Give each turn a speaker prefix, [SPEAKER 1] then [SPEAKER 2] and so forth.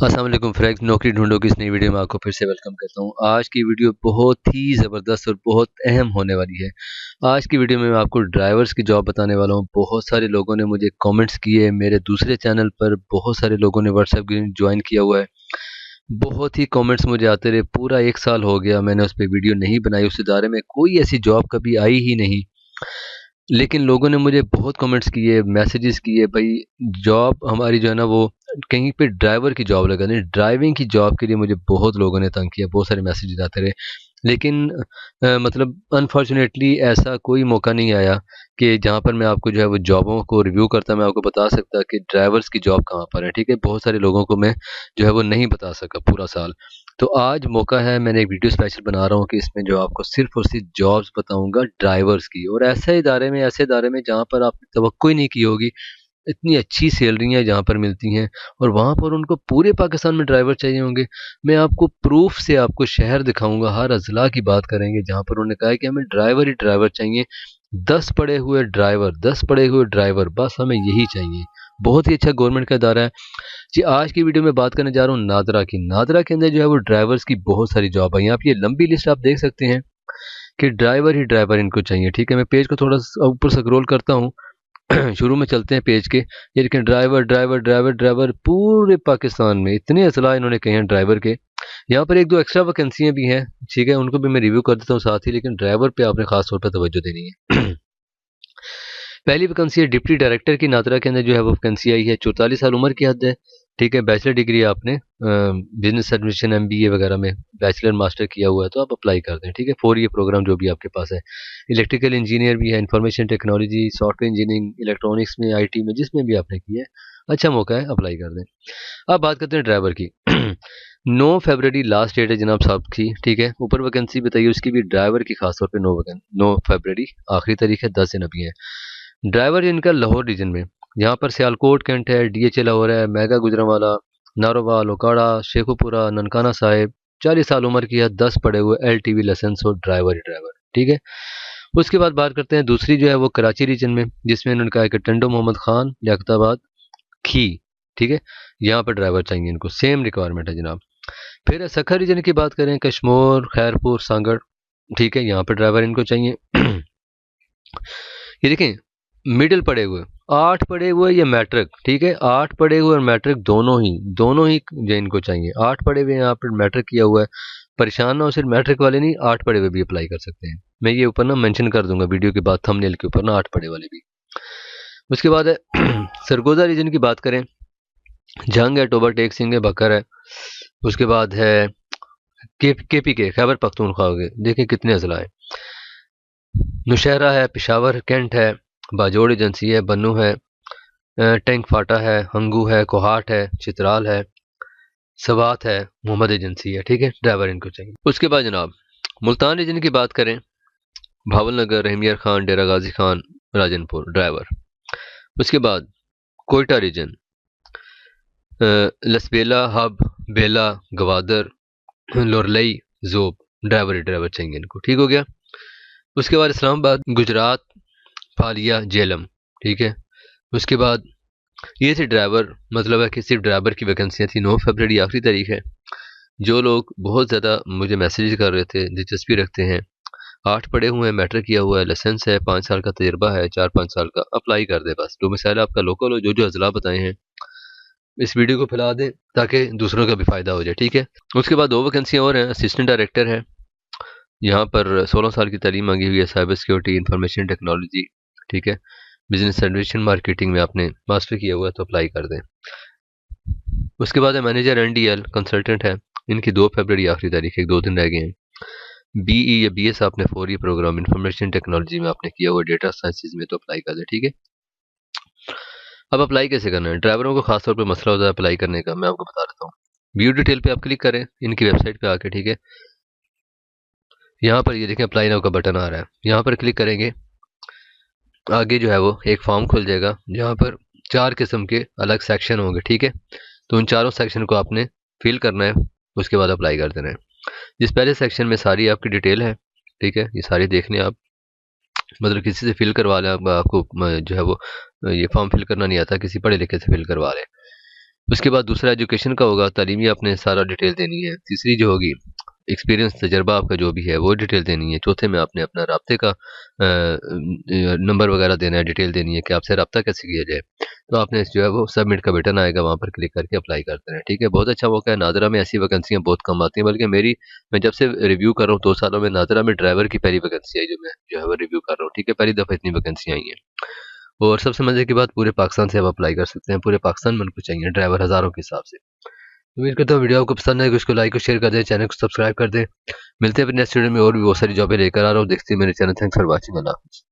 [SPEAKER 1] अस्सलाम वालेकुम फ्रेंड्स, नौकरी ढूंढो की इस नई वीडियो में आपको फिर से वेलकम करता हूँ। आज की वीडियो बहुत ही ज़बरदस्त और बहुत अहम होने वाली है। आज की वीडियो में मैं आपको ड्राइवर्स की जॉब बताने वाला हूँ। बहुत सारे लोगों ने मुझे कमेंट्स किए, मेरे दूसरे चैनल पर बहुत सारे लोगों ने व्हाट्सएप ग्रुप ज्वाइन किया हुआ है। बहुत ही कमेंट्स मुझे आते रहे, पूरा 1 साल हो गया मैंने उस पर वीडियो नहीं बनाई। उस इदारे में कोई ऐसी जॉब कभी आई ही नहीं, लेकिन लोगों ने मुझे बहुत कमेंट्स किए, मैसेजेस किए, भाई जॉब हमारी जो है ना वो कहीं पे ड्राइवर की जॉब लगा नहीं। ड्राइविंग की जॉब के लिए मुझे बहुत लोगों ने तंग किया, बहुत सारे मैसेजेस आते रहे, लेकिन मतलब अनफॉर्चुनेटली ऐसा कोई मौका नहीं आया कि जहाँ पर मैं आपको जो है वो जॉबों को रिव्यू करता, मैं आपको बता सकता कि ड्राइवर्स की जॉब कहाँ पर है। ठीक है, बहुत सारे लोगों को मैं जो है वो नहीं बता सका पूरा साल। तो आज मौका है, मैंने एक वीडियो स्पेशल बना रहा हूँ कि इसमें जो आपको सिर्फ और सिर्फ जॉब्स बताऊंगा ड्राइवर्स की, और ऐसे इदारे में जहाँ पर आपने तवक्को ही नहीं की होगी। इतनी अच्छी सैलरियाँ जहाँ पर मिलती हैं, और वहाँ पर उनको पूरे पाकिस्तान में ड्राइवर चाहिए होंगे। मैं आपको प्रूफ से आपको शहर दिखाऊंगा, हर अजला की बात करेंगे जहाँ पर उन्होंने कहा है कि हमें ड्राइवर ही ड्राइवर चाहिए। 10 पढ़े हुए ड्राइवर, बस हमें यही चाहिए। बहुत ही अच्छा गवर्नमेंट का इदारा है जी। आज की वीडियो में बात करने जा रहा हूँ नादरा की। नादरा के अंदर जो है वो ड्राइवर्स की बहुत सारी जॉब है। यहाँ पे ये लंबी लिस्ट आप देख सकते हैं कि ड्राइवर ही ड्राइवर इनको चाहिए। ठीक है, मैं पेज को थोड़ा ऊपर स्क्रॉल करता हूँ। शुरू में चलते हैं पेज के, ये लेकिन ड्राइवर ड्राइवर ड्राइवर ड्राइवर पूरे पाकिस्तान में इतने असला इन्होंने कहे हैं ड्राइवर के। यहाँ पर एक दो एक्स्ट्रा वैकेंसियाँ भी हैं, ठीक है, उनको भी मैं रिव्यू कर देता हूँ साथ ही, लेकिन ड्राइवर पे आपने खास तौर पर तवज्जो देनी है। पहली वैकेंसी है डिप्टी डायरेक्टर की। नादरा के अंदर जो है वो वैकेंसी आई है। 44 साल उम्र की हद है। ठीक है, बैचलर डिग्री आपने बिजनेस एडमिनिस्ट्रेशन MBA वगैरह में बैचलर मास्टर किया हुआ है तो आप अप्लाई कर दें। ठीक है, 4 ईयर प्रोग्राम जो भी आपके पास है। इलेक्ट्रिकल इंजीनियर भी है, information technology, software engineering, electronics में, IT में, जिसमें भी आपने किया है, अच्छा मौका है, अप्लाई कर दें। अब बात करते हैं ड्राइवर की। 9 फरवरी लास्ट डेट है जनाब साहब की। ठीक है, ऊपर वैकेंसी बताइए उसकी भी, ड्राइवर की खासतौर पर 9 फरवरी आखिरी तारीख है, 10 दिन अभी है। ड्राइवर इनका लाहौर रीजन में, यहाँ पर सियालकोट कैंट है, DHA लाहौर है, मेगा गुजरांवाला, नारोवाल, ओकाड़ा, शेखुपुरा, ननकाना साहिब। 40 साल उम्र की है, 10 पढ़े हुए, LTV लाइसेंस और ड्राइवर ही ड्राइवर। ठीक है, उसके बाद बात करते हैं दूसरी जो है वो कराची रीजन में, जिसमें इन्होंने कहा है कि टंडो मोहम्मद खान, लियाकताबाद, खी। ठीक है, यहाँ पर ड्राइवर चाहिए इनको, सेम रिक्वायरमेंट है जनाब। फिर सखर रीजन की बात करें, कश्मोर, खैरपुर, सांगड़। ठीक है, यहाँ पर ड्राइवर इनको चाहिए। ये देखें, मिडिल पढ़े हुए, 8 पढ़े हुए या मैट्रिक। ठीक है, 8 पढ़े हुए और मैट्रिक दोनों ही जो इनको चाहिए। 8 पढ़े हुए यहाँ पर मैट्रिक किया हुआ है, परेशान ना हो, सिर्फ मैट्रिक वाले नहीं, 8 पढ़े हुए भी अप्लाई कर सकते हैं। मैं ये ऊपर ना मेंशन कर दूंगा वीडियो के बाद थंबनेल के ऊपर ना, 8 पढ़े वाले भी। उसके बाद है सरगोजा रीजन की बात करें, जंग है, टोबा टेक सिंह है, बकर है। उसके बाद है KPK, खैबर पख्तूनख्वा हो गए, देखें कितने अजला है। नौशहरा है, पेशावर कैंट है, बाजोड़ एजेंसी है, बन्नू है, टैंक फाटा है, हंगू है, कोहाट है, चित्राल है, सवात है, मोहम्मद एजेंसी है। ठीक है, ड्राइवर इनको चाहिए। उसके बाद जनाब मुल्तान रीजन की बात करें, भावल नगर, रहमियर खान, डेरा गाजी खान, राजनपुर, ड्राइवर। उसके बाद कोयटा रीजन, लसबेला, हब, बेला, गवादर, लोरलई, जोब, ड्राइवर ही ड्राइवर चाहिए इनको। ठीक हो गया। उसके बाद इस्लामाबाद, गुजरात, फालिया, जेलम। ठीक है, उसके बाद ये थी ड्राइवर, मतलब है कि सिर्फ ड्राइवर की वैकेंसियाँ थी। 9 फरवरी आखिरी तारीख है। जो लोग बहुत ज़्यादा मुझे मैसेज कर रहे थे, दिलचस्पी रखते हैं, 8 पढ़े हुए हैं, मैट्रिक किया हुआ है, लाइसेंस है, 5 साल का तजर्बा है, 4-5 साल का, अप्लाई कर दे बस। डोमिसाइल आपका लोकल हो, जो जो अजला बताए हैं इस वीडियो को फैला दें ताकि दूसरों का भी फ़ायदा हो जाए। ठीक है, उसके बाद 2 वैकेंसियाँ और हैं। असिस्टेंट डायरेक्टर है, यहाँ पर 16 साल की तालीम मांगी हुई है, साइबर सिक्योरिटी, इंफॉर्मेशन टेक्नोलॉजी। ठीक है, बिजनेस एडमिनिस्ट्रेशन मार्केटिंग में आपने मास्टर किया हुआ है तो अप्लाई कर दें। उसके बाद है मैनेजर NDL कंसल्टेंट है, इनकी 2 फरवरी आखिरी तारीख है, 2 दिन रह गए हैं। BE या BS आपने 4 ईयर प्रोग्राम इंफॉर्मेशन टेक्नोलॉजी में आपने किया हुआ, डेटा साइंसेज में तो अप्लाई कर दें। ठीक है, अब अप्लाई कैसे करना है, ड्राइवरों को खासतौर पर मसला होता है अप्लाई करने का, मैं आपको बता देता हूँ। व्यू डिटेल पे आप क्लिक करें इनकी वेबसाइट पे आके। ठीक है, यहाँ पर ये देखें अप्लाई नाउ का बटन आ रहा है, यहाँ पर क्लिक करेंगे, आगे जो है वो एक फॉर्म खुल जाएगा जहाँ पर 4 किस्म के अलग सेक्शन होंगे। ठीक है, तो उन चारों सेक्शन को आपने फिल करना है, उसके बाद अप्लाई कर देना है। जिस पहले सेक्शन में सारी आपकी डिटेल है, ठीक है, ये सारी देखने आप, मतलब किसी से फिल करवा लें, आपको जो है वो ये फॉर्म फिल करना नहीं आता, किसी पढ़े लिखे से फिल करवा लें। उसके बाद दूसरा एजुकेशन का होगा, तालीमी आपने सारा डिटेल देनी है। तीसरी जो होगी एक्सपीरियंस तजर्बा आपका जो भी है वो डिटेल देनी है। चौथे में आपने अपना राब्ते का नंबर वगैरह देना है, डिटेल देनी है कि आपसे रब्ता कैसे किया जाए। तो आपने जो है वो सबमिट का बटन आएगा, वहाँ पर क्लिक करके अप्लाई कर देना है। ठीक है, बहुत अच्छा मौका है। नादरा में ऐसी वैकेंसियाँ बहुत कम आती हैं, बल्कि मैं जब से रिव्यू कर रहा हूँ 2 सालों में, नादरा में ड्राइवर की पहली वैकेंसी आई जो मैं जो है वो रिव्यू कर रहा हूँ। ठीक है, पहली दफ़ा इतनी वैकेंसी आई हैं। और सबसे मजे की बात, पूरे पाकिस्तान से आप अप्लाई कर सकते हैं। पूरे पाकिस्तान में उनको चाहिए ड्राइवर, हज़ारों के हिसाब से। उम्मीद करता हूँ वीडियो आपको पसंद है, उसको लाइक और शेयर कर दें, चैनल को सब्सक्राइब कर दें। मिलते हैं अपने नेक्स्ट वीडियो में, और भी बहुत सारी जॉबें लेकर आ रहा हूँ। देखते हैं मेरे channel. Thanks for watching. Allah हाफ़िज़।